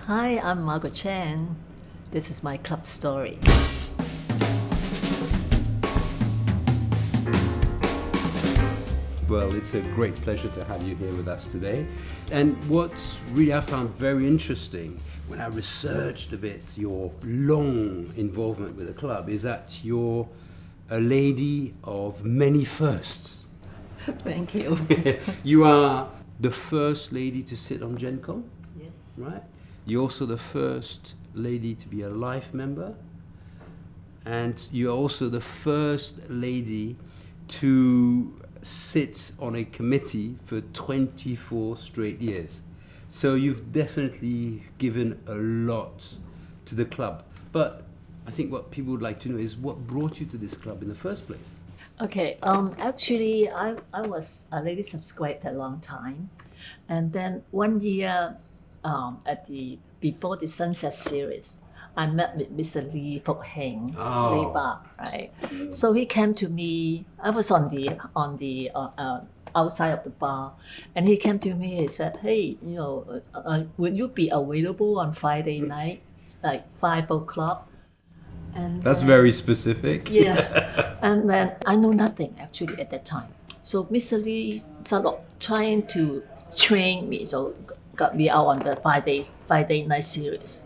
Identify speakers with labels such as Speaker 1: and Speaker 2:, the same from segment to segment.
Speaker 1: Hi, I'm Margaret Chan. This is my club story.
Speaker 2: Well, it's a great pleasure to have you here with us today. And what's really I found very interesting when I researched a bit your long involvement with the club is that you're a lady of many firsts.
Speaker 1: Thank you.
Speaker 2: You are the first lady to sit on Gen Con,
Speaker 1: Yes.
Speaker 2: right? You're also the first lady to be a life member. And you're also the first lady to sit on a committee for 24 straight years. So you've definitely given a lot to the club. But I think what people would like to know is what brought you to this club in the first place?
Speaker 1: Okay, actually, I was a lady subscribed a long time. And then one year, before the Sunset Series, I met with Mr. Lee Fok Heng, Lee Ba, right? So he came to me. I was on the outside of the bar, and he came to me. He said, "Hey, would you be available on Friday night, like 5 o'clock?" And
Speaker 2: That's very specific.
Speaker 1: yeah, and then I know nothing actually at that time. So Mr. Lee started trying to train me, so got me out on the Friday night series.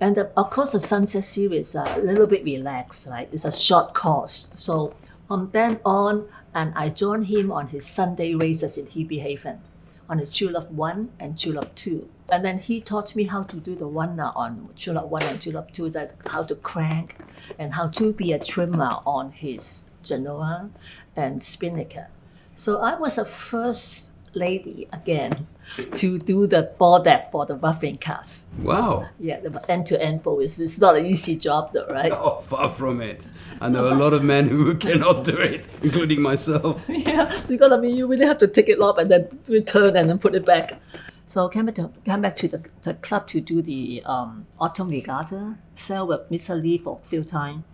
Speaker 1: And of course, the Sunset Series are a little bit relaxed, right? It's a short course. So from then on, and I joined him on his Sunday races in Hippie Haven, on the Julep 1 and Julep 2. And then he taught me how to do the runner on Julep 1 and Julep 2, that how to crank and how to be a trimmer on his Genoa and Spinnaker. So I was the first lady again to do the foredeck for the roughing cast.
Speaker 2: Wow.
Speaker 1: Yeah, the end-to-end bowl is not an easy job though, right?
Speaker 2: Oh, far from it. I know a lot of men who cannot do it, including myself.
Speaker 1: Yeah, because you really have to take it off and then return and then put it back. So came back to the club to do the autumn regatta, sail with Mr. Lee for a few times.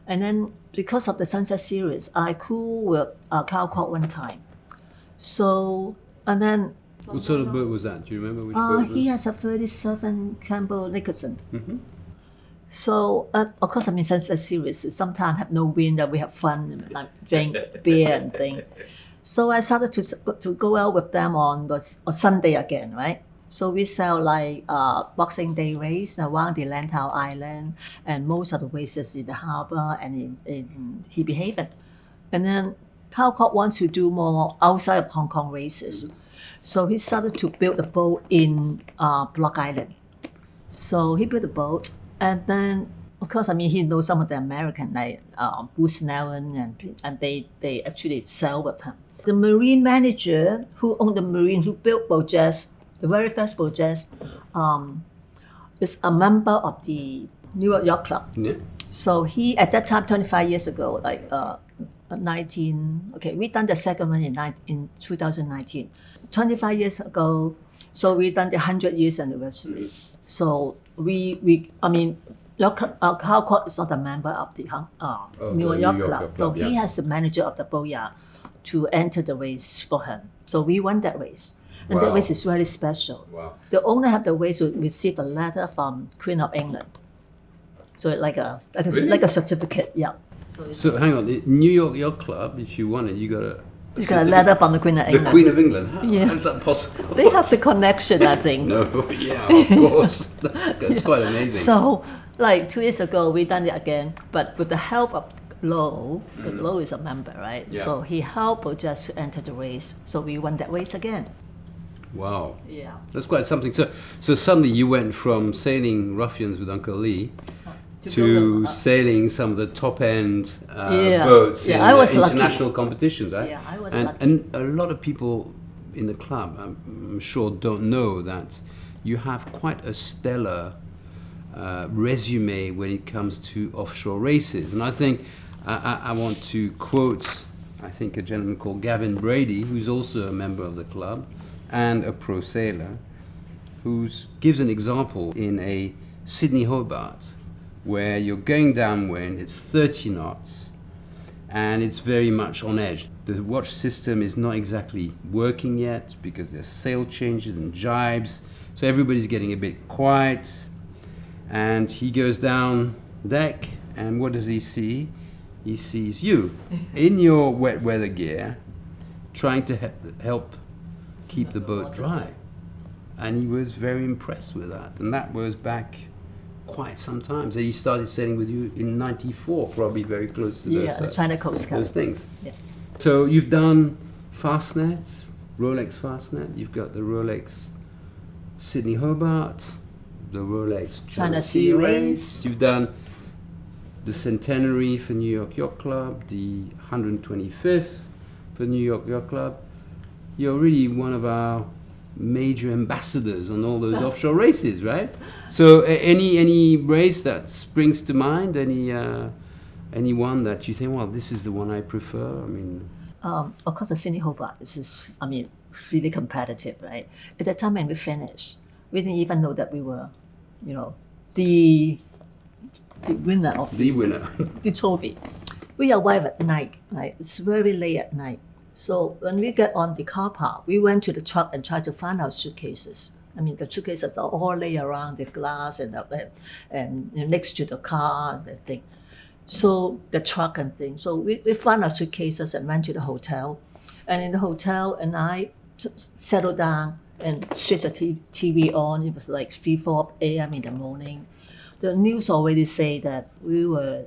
Speaker 1: And then because of the Sunset Series, I cool with Carl Court one time. So, and then...
Speaker 2: What sort of boat was that? Do you remember which boat?
Speaker 1: He has a 37 Campbell Nicholson.
Speaker 2: Mm-hmm.
Speaker 1: So, of course, Sunset Series sometimes have no wind, that we have fun, like drink beer and things. So I started to go out with them on Sunday again, right? So we sell like Boxing Day race around the Lantau Island, and most of the races in the harbour and in Hippie Haven. And then Carl Court wants to do more outside of Hong Kong races. Mm-hmm. So he started to build a boat in Block Island. So he built a boat, and then of course, he knows some of the American like Bruce Nellen, and they actually sail with him. The marine manager who owned the marine, who built Beverage, the very first Beverage, is a member of the New York Yacht Club.
Speaker 2: Yeah.
Speaker 1: So he, at that time, 25 years ago, we done the second one in 2019. 25 years ago, so we done the 100 years anniversary. So Carl Court is not a member of the New York Club. So he has the manager of the boatyard to enter the race for him. So we won that race. And that race is very special.
Speaker 2: Wow.
Speaker 1: The owner of the race will receive a letter from Queen of England. So like a certificate, yeah.
Speaker 2: So hang on, the New York Yacht Club, if you won it, you got
Speaker 1: a letter from the Queen of England.
Speaker 2: The Queen of England?
Speaker 1: Yeah.
Speaker 2: How is that possible?
Speaker 1: They have the connection, I think.
Speaker 2: No, yeah, of course. That's quite amazing.
Speaker 1: So, like 2 years ago, we done it again, but with the help of Lowe. But Lowe is a member, right?
Speaker 2: Yeah.
Speaker 1: So he helped us just to enter the race. So we won that race again.
Speaker 2: Wow.
Speaker 1: Yeah.
Speaker 2: That's quite something. So suddenly you went from sailing ruffians with Uncle Lee to sailing some of the top-end boats in international competitions, right?
Speaker 1: Yeah, I was lucky.
Speaker 2: And a lot of people in the club, I'm sure, don't know that you have quite a stellar resume when it comes to offshore races. And I think I want to quote, I think, a gentleman called Gavin Brady, who's also a member of the club and a pro sailor, who gives an example in a Sydney Hobart, where you're going downwind, it's 30 knots, and it's very much on edge. The watch system is not exactly working yet because there's sail changes and jibes, So everybody's getting a bit quiet, and he goes down deck, and what does he see? He sees you in your wet weather gear, trying to help keep the boat dry. And he was very impressed with that. And that was back quite some time. So he started sailing with you in '94, probably very close to those,
Speaker 1: the China Coast Guard.
Speaker 2: those things.
Speaker 1: Yeah.
Speaker 2: So you've done Fastnets, Rolex Fastnet, you've got the Rolex Sydney Hobart, the Rolex
Speaker 1: China
Speaker 2: Sea
Speaker 1: Sea
Speaker 2: Race.
Speaker 1: Race.
Speaker 2: You've done the Centenary for New York Yacht Club, the 125th for New York Yacht Club. You're really one of our major ambassadors on all those offshore races, right? So any race that springs to mind, any one that you think, well, this is the one I prefer? I mean,
Speaker 1: of course, the Sydney Hobart is, really competitive, right? At the time when we finished, we didn't even know that we were, the winner of the trophy. We arrived at night, right? It's very late at night. So when we get on the car park, we went to the truck and tried to find our suitcases. The suitcases are all laid around the glass and next to the car and the thing. So the truck and thing. So we found our suitcases and went to the hotel. And in the hotel, and I settled down and switched the TV on. It was like 3-4 a.m. in the morning. The news already say that we were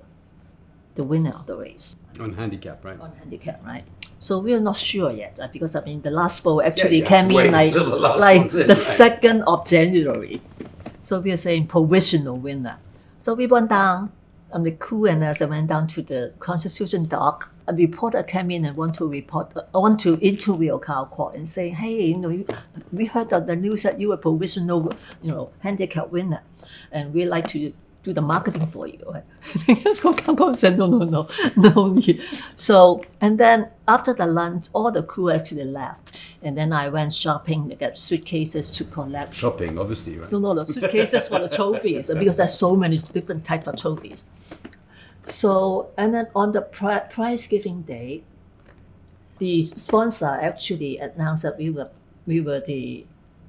Speaker 1: the winner of the race.
Speaker 2: on handicap, right?
Speaker 1: On handicap, right? So we are not sure yet, because the last boat actually
Speaker 2: you have
Speaker 1: came
Speaker 2: to wait
Speaker 1: in like
Speaker 2: until the last one's in,
Speaker 1: the
Speaker 2: right?
Speaker 1: 2nd of January. So we are saying provisional winner. So we went down, the crew and us went down to the Constitution Dock. A reporter came in and want to interview Carl Kwok and say, hey, we heard of the news that you were provisional, handicap winner, and we like to do the marketing for you. Carl Kwok said, no need. So, and then after the lunch, all the crew actually left. And then I went shopping to get suitcases to collect.
Speaker 2: Shopping, obviously, right?
Speaker 1: No, suitcases for the trophies, because there's so many different types of trophies. So, and then on the prize giving day, the sponsor actually announced that we were the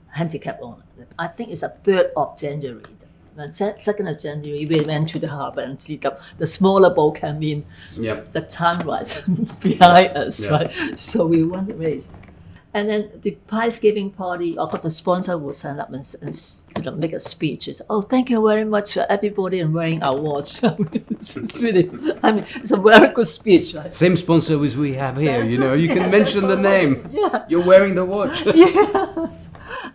Speaker 1: handicap owner. I think it's the 3rd of January. On 2nd of January, we went to the harbour and see the smaller boat come in.
Speaker 2: Yep.
Speaker 1: The time was behind us,
Speaker 2: Yeah.
Speaker 1: right? So we won the race. And then the prize giving party, of course, the sponsor will stand up and make a speech. It's, thank you very much for everybody and wearing our watch. It's really, it's a very good speech, right?
Speaker 2: Same sponsor as we have here, you can
Speaker 1: Yes,
Speaker 2: mention the
Speaker 1: sponsor.
Speaker 2: name.
Speaker 1: Yeah.
Speaker 2: You're wearing the watch.
Speaker 1: Yeah.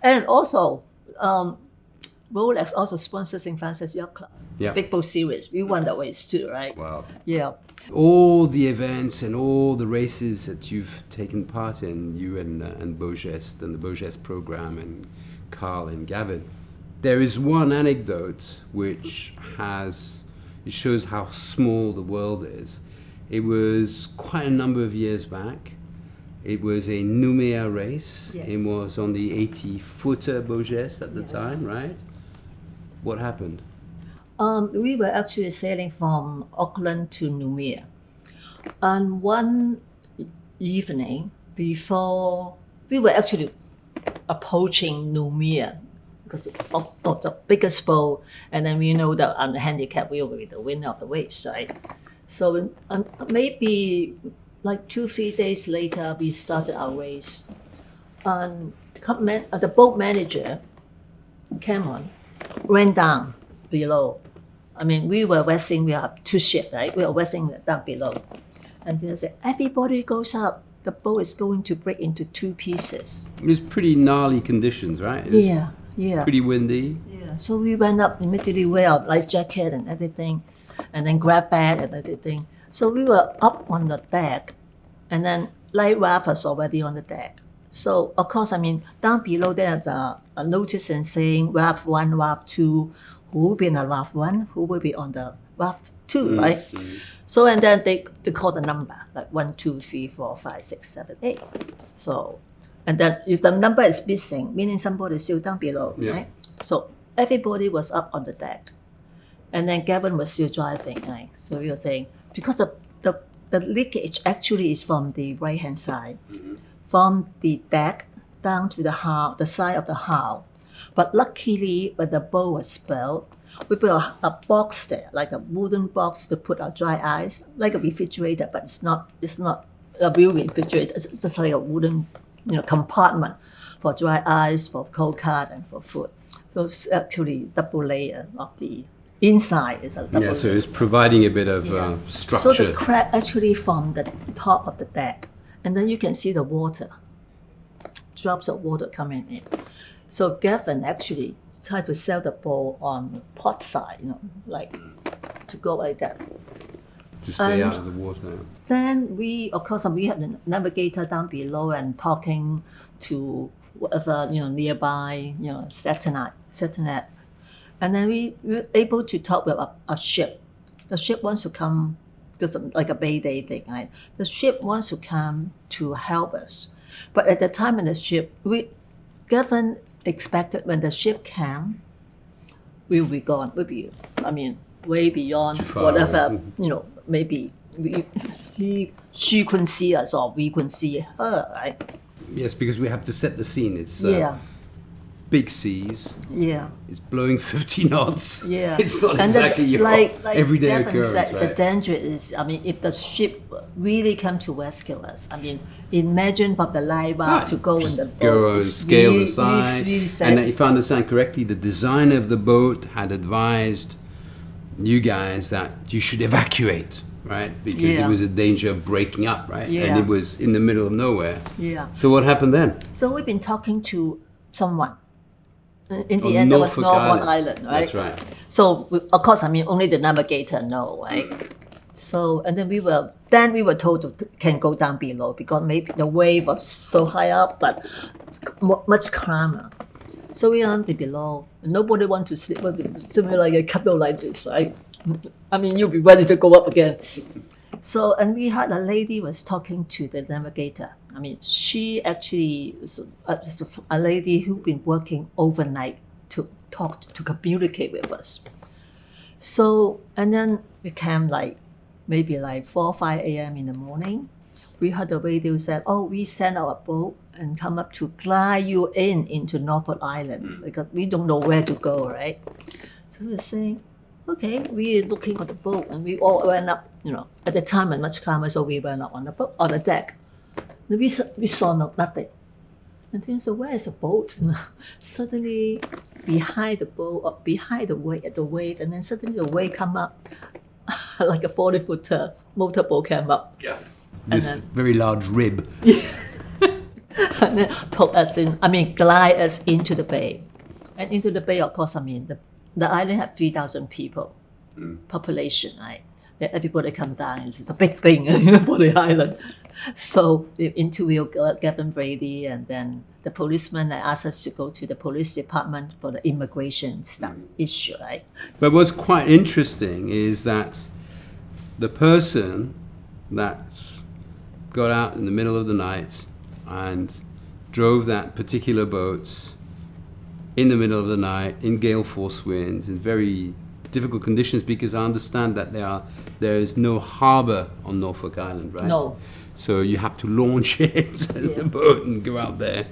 Speaker 1: And also, Rolex also sponsors St. Francis Yacht Club.
Speaker 2: Yeah.
Speaker 1: Big Boat Series. We won that race too, right?
Speaker 2: Wow.
Speaker 1: Yeah.
Speaker 2: All the events and all the races that you've taken part in, you and Beaugest and the Beaugest program and Carl and Gavin, there is one anecdote which it shows how small the world is. It was quite a number of years back. It was a Nouméa race.
Speaker 1: Yes.
Speaker 2: It was on the 80-footer Beaugest at the
Speaker 1: Yes.
Speaker 2: time, right? What happened?
Speaker 1: We were actually sailing from Auckland to Nouméa. And one evening before, we were actually approaching Nouméa because of the biggest boat, and then we know that on the handicap we will be the winner of the race, right? So maybe like 2-3 days later, we started our race. And the boat manager, Cameron, ran down below. We were resting, we have 2 shifts, right? We were resting down below. And he said, everybody goes up. The boat is going to break into 2 pieces.
Speaker 2: It was pretty gnarly conditions, right? It was
Speaker 1: Yeah.
Speaker 2: pretty windy.
Speaker 1: Yeah. So we went up immediately, wear our life jacket and everything, and then grab bag and everything. So we were up on the deck, and then light raft was already on the deck. So of course, down below there's a notice and saying raft 1, raft 2, who will be on the raft 1, who will be on the raft 2, right?
Speaker 2: Mm-hmm.
Speaker 1: So and then they call the number, like 1, 2, 3, 4, 5, 6, 7, 8. So, and then if the number is missing, meaning somebody is still down below,
Speaker 2: Yeah.
Speaker 1: right? So everybody was up on the deck. And then Gavin was still driving, right? So we were saying, because the leakage actually is from the right-hand side, from the deck down to the hull, the side of the hull. But luckily, when the boat was built, we put a box there, like a wooden box to put our dry ice, like a refrigerator, but it's not a real refrigerator. It's just like a wooden, compartment for dry ice, for cold cut, and for food. So it's actually double layer of the inside is a double layer.
Speaker 2: So it's providing a bit of structure.
Speaker 1: So the crack actually from the top of the deck, and then you can see the water, drops of water coming in. So Gavin actually tried to sail the boat on the port side, like to go like that.
Speaker 2: To stay out of the water.
Speaker 1: Then we had the navigator down below and talking to whatever, nearby, satellite. And then we were able to talk with a ship. The ship wants to come, because like a Bay Day thing, right? The ship wants to come to help us. But at the time in the ship, Gavin expected when the ship came, we'll be gone. Way beyond whatever, maybe she couldn't see us or we couldn't see her, right?
Speaker 2: Yes, because we have to set the scene. It's big seas.
Speaker 1: Yeah.
Speaker 2: It's blowing 50 knots.
Speaker 1: Yeah.
Speaker 2: It's not exactly your everyday
Speaker 1: Gavin
Speaker 2: occurrence,
Speaker 1: said,
Speaker 2: right?
Speaker 1: The danger is, if the ship really come to rescue us, imagine for the lifeguard to go in the boat.
Speaker 2: Go and scale the side.
Speaker 1: Really
Speaker 2: and if I understand correctly, the designer of the boat had advised you guys that you should evacuate, right? Because it was a danger of breaking up, right?
Speaker 1: Yeah.
Speaker 2: And it was in the middle of nowhere.
Speaker 1: Yeah.
Speaker 2: So what happened then?
Speaker 1: So we've been talking to someone. In the end, that was Norfolk Island, right?
Speaker 2: That's right.
Speaker 1: So, of course, only the navigator know, right? So, and then we were told to can go down below because maybe the wave was so high up, but much calmer. So we are below. Nobody want to sleep. Something like a cuddle like this, right? You'll be ready to go up again. So, and we had a lady was talking to the navigator. She actually was a lady who'd been working overnight to communicate with us. So, and then we came maybe 4 or 5 a.m. in the morning. We heard the radio said, we sent our boat and come up to glide you into Norfolk Island because we don't know where to go, right? So we were saying, okay, we're looking at the boat and we all went up, at the time it was much calmer, so we went up on the boat, on the deck. And we saw nothing. And then so where is the boat? Suddenly behind the boat, or behind the wave, and then suddenly the wave come up like a 40-footer motorboat came up.
Speaker 2: Yeah. This very large rib.
Speaker 1: And then took us glide us into the bay. And into the bay, of course, the island had 3,000 people, population, right? Then everybody come down. It's a big thing for the island. So the interview Gavin Brady, and then the policeman asked us to go to the police department for the immigration stuff issue, right?
Speaker 2: But what's quite interesting is that the person that got out in the middle of the night and drove that particular boat in the middle of the night in gale force winds in very difficult conditions, because I understand that there is no harbour on Norfolk Island, right?
Speaker 1: No.
Speaker 2: So you have to launch it, the boat, and go out there,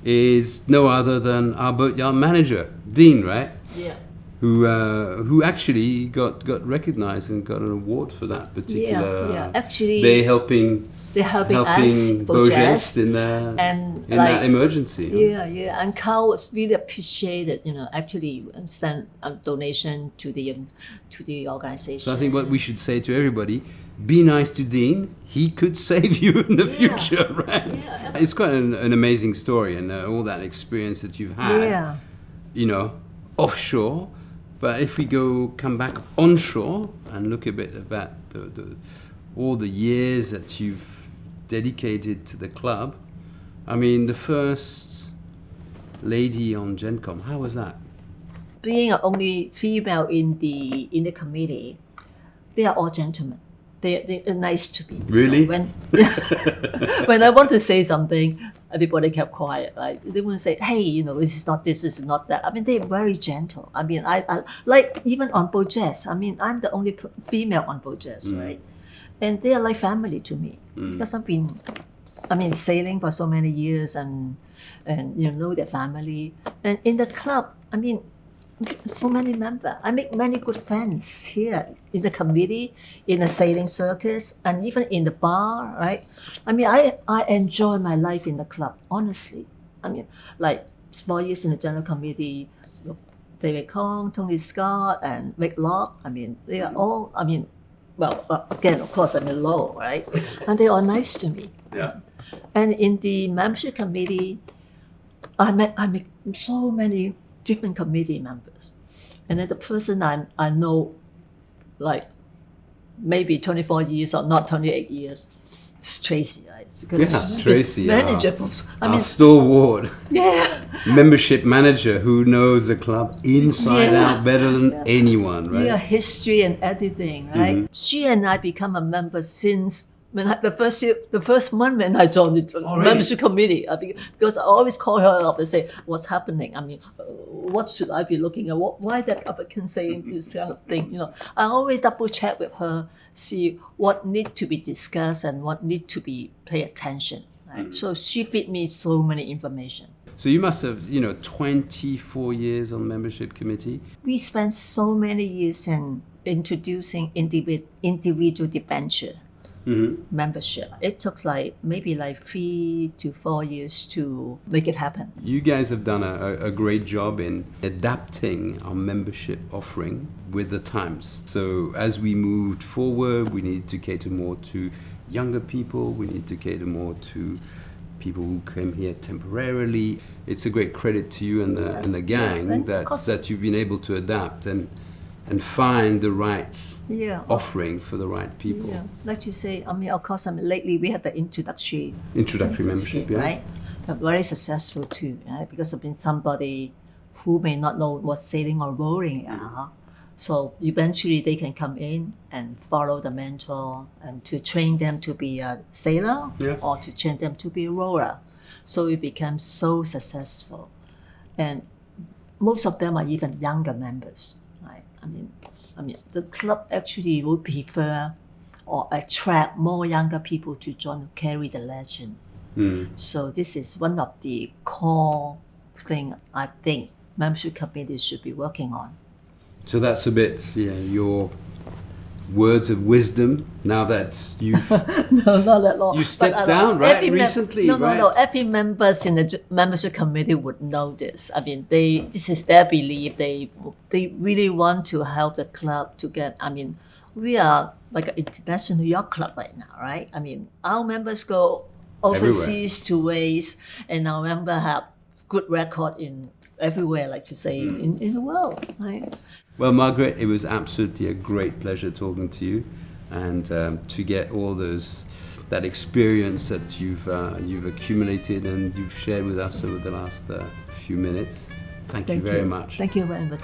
Speaker 2: is no other than our boatyard manager, Dean, right?
Speaker 1: Yeah.
Speaker 2: Who actually got recognised and got an award for that particular.
Speaker 1: Yeah. Actually,
Speaker 2: they're helping
Speaker 1: us,
Speaker 2: Beaugest in that emergency.
Speaker 1: Yeah. And Carl was really appreciated, actually sent a donation to the organization.
Speaker 2: So I think what we should say to everybody, be nice to Dean. He could save you in the future, right? Yeah. It's quite an amazing story, and all that experience that you've had, offshore. But if we come back onshore and look a bit about all the years that you've dedicated to the club, the first lady on GenCom, how was that?
Speaker 1: Being the only female in the committee, they are all gentlemen. They're nice to me.
Speaker 2: Really?
Speaker 1: When I want to say something, everybody kept quiet. Right? They wouldn't say, "Hey, this is not this, this is not that." They're very gentle. I like even on Beaugest. I'm the only female on Beaugest, right? And they are like family to me because I've been sailing for so many years and you know their family. And in the club, so many members. I make many good friends here in the committee, in the sailing circuits, and even in the bar, right? I enjoy my life in the club, honestly. Like 4 years in the general committee, David Kong, Tony Scott, and Rick Locke. They are all, again, of course, low, right? And they are nice to me.
Speaker 2: Yeah.
Speaker 1: And in the membership committee, I make so many different committee members. And then the person I know, like maybe 24 years or not 28 years, it's Tracy, right?
Speaker 2: Yeah, Tracy,
Speaker 1: manager.
Speaker 2: our stalwart.
Speaker 1: Yeah.
Speaker 2: Membership manager who knows the club inside out better than anyone, right?
Speaker 1: Yeah, history and everything, right? Mm-hmm. She and I become a member since the first month when I joined the membership committee, because I always call her up and say, what's happening? What should I be looking at? Why that applicant saying this kind of thing? I always double check with her, see what need to be discussed and what need to be pay attention. Right? So she feed me so many information.
Speaker 2: So you must have, 24 years on membership committee.
Speaker 1: We spent so many years in introducing individual debenture. Mm-hmm. Membership. It took maybe 3 to 4 years to make it happen.
Speaker 2: You guys have done a great job in adapting our membership offering with the times. So as we moved forward, we need to cater more to younger people. We need to cater more to people who came here temporarily. It's a great credit to you and the gang that you've been able to adapt and find the right offering for the right people.
Speaker 1: Yeah, like you say, of course, lately we have the introductory
Speaker 2: membership, yeah.
Speaker 1: Right? But very successful too, right? Because I've been somebody who may not know what sailing or rowing are. So eventually they can come in and follow the mentor and to train them to be a sailor or to train them to be a rower. So it becomes so successful. And most of them are even younger members, right? The club actually would prefer or attract more younger people to join to carry the legend. So this is one of the core thing I think membership committees should be working on.
Speaker 2: So that's a bit, your words of wisdom now that you've
Speaker 1: not that long.
Speaker 2: You stepped down, right? Recently, right?
Speaker 1: No. Every members in the membership committee would know this. This is their belief. They really want to help the club to get. We are like an international yacht club right now, right? Our members go overseas to race, and our members have good record in everywhere, like to say, in the world, right?
Speaker 2: Well, Margaret, it was absolutely a great pleasure talking to you, and to get all that experience that you've accumulated and you've shared with us over the last few minutes. Thank you very much.
Speaker 1: Thank you very much.